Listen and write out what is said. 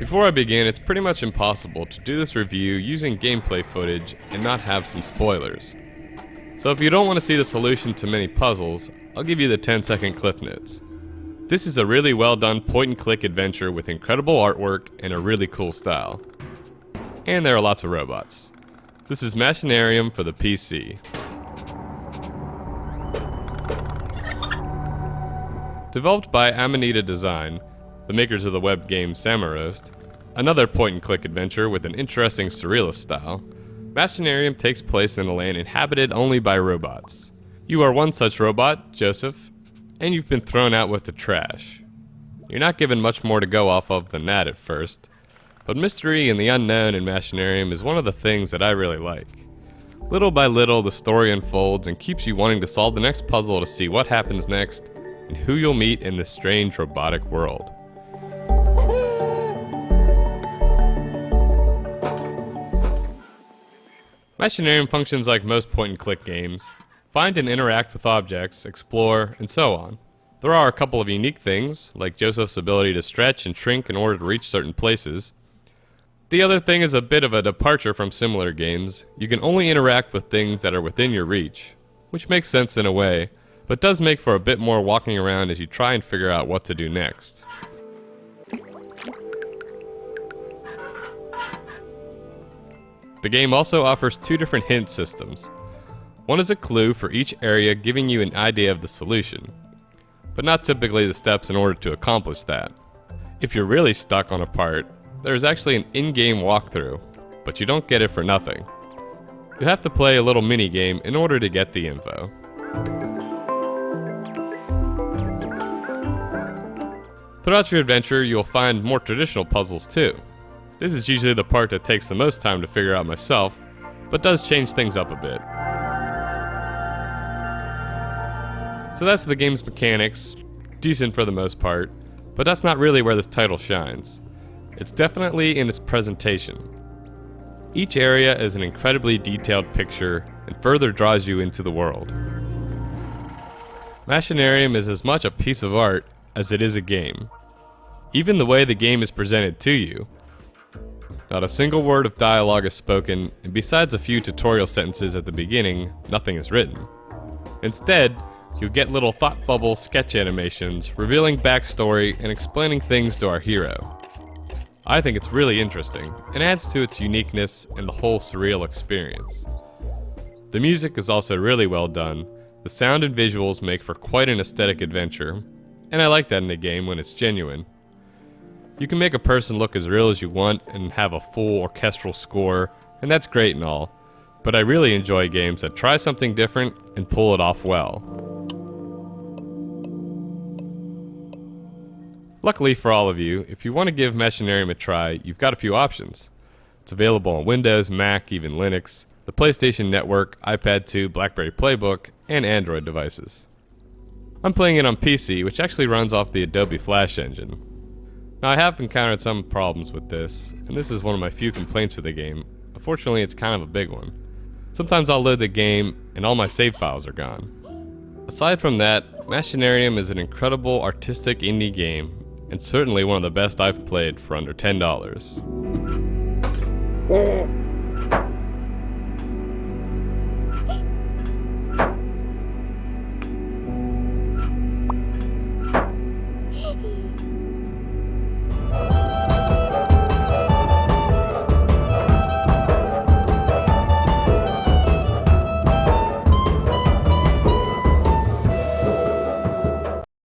Before I begin, it's pretty much impossible to do this review using gameplay footage and not have some spoilers. So if you don't want to see the solution to many puzzles, I'll give you the 10-second cliff notes. This is a really well done point-and-click adventure with incredible artwork and a really cool style. And there are lots of robots. This is MACHINARIUM for the PC. Developed by Amanita Design, the makers of the web game Samarost, another point-and-click adventure with an interesting surrealist style, MACHINARIUM takes place in a land inhabited only by robots. You are one such robot, Joseph, and you've been thrown out with the trash. You're not given much more to go off of than that at first, but mystery and the unknown in MACHINARIUM is one of the things that I really like. Little by little, the story unfolds and keeps you wanting to solve the next puzzle to see what happens next and who you'll meet in this strange robotic world. MACHINARIUM functions like most point-and-click games. Find and interact with objects, explore, and so on. There are a couple of unique things, like Joseph's ability to stretch and shrink in order to reach certain places. The other thing is a bit of a departure from similar games. You can only interact with things that are within your reach, which makes sense in a way, but does make for a bit more walking around as you try and figure out what to do next. The game also offers two different hint systems. One is a clue for each area, giving you an idea of the solution, but not typically the steps in order to accomplish that. If you're really stuck on a part, there's actually an in-game walkthrough, but you don't get it for nothing. You have to play a little mini-game in order to get the info. Throughout your adventure, you'll find more traditional puzzles too. This is usually the part that takes the most time to figure out myself, but does change things up a bit. So that's the game's mechanics, decent for the most part, but that's not really where this title shines. It's definitely in its presentation. Each area is an incredibly detailed picture and further draws you into the world. MACHINARIUM is as much a piece of art as it is a game. Even the way the game is presented to you. Not a single word of dialogue is spoken, and besides a few tutorial sentences at the beginning, nothing is written. Instead, you'll get little thought bubble sketch animations revealing backstory and explaining things to our hero. I think it's really interesting, and adds to its uniqueness and the whole surreal experience. The music is also really well done, the sound and visuals make for quite an aesthetic adventure, and I like that in a game when it's genuine. You can make a person look as real as you want and have a full orchestral score, and that's great and all, but I really enjoy games that try something different and pull it off well. Luckily for all of you, if you want to give MACHINARIUM a try, you've got a few options. It's available on Windows, Mac, even Linux, the PlayStation Network, iPad 2, BlackBerry Playbook, and Android devices. I'm playing it on PC, which actually runs off the Adobe Flash engine. Now I have encountered some problems with this, and this is one of my few complaints with the game. Unfortunately, it's kind of a big one. Sometimes I'll load the game, and all my save files are gone. Aside from that, MACHINARIUM is an incredible artistic indie game, and certainly one of the best I've played for under $10.